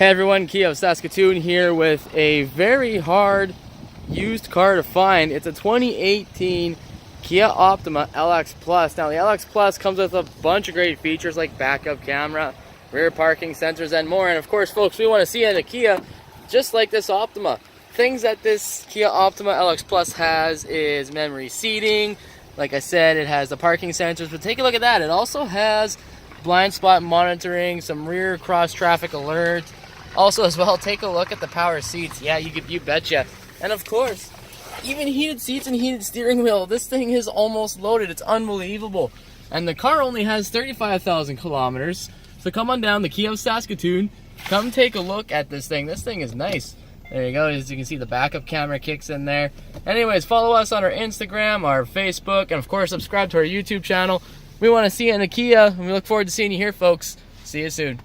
Hey everyone, Kia of Saskatoon here with a very hard used car to find. It's a 2018 Kia Optima LX Plus. Now the LX Plus comes with a bunch of great features like backup camera, rear parking sensors, and more. And of course, folks, we want to see in a Kia just like this Optima. Things that this Kia Optima LX Plus has is memory seating. Like I said, it has the parking sensors, but take a look at that. It also has blind spot monitoring, some rear cross traffic alerts. Also as well, take a look at the power seats. Yeah, you betcha. And of course, even heated seats and heated steering wheel. This thing is almost loaded. It's unbelievable. And the car only has 35,000 kilometers. So come on down to Kia of Saskatoon. Come take a look at this thing. This thing is nice. There you go. As you can see, the backup camera kicks in there. Anyways, follow us on our Instagram, our Facebook, and of course, subscribe to our YouTube channel. We want to see you in a Kia, and we look forward to seeing you here, folks. See you soon.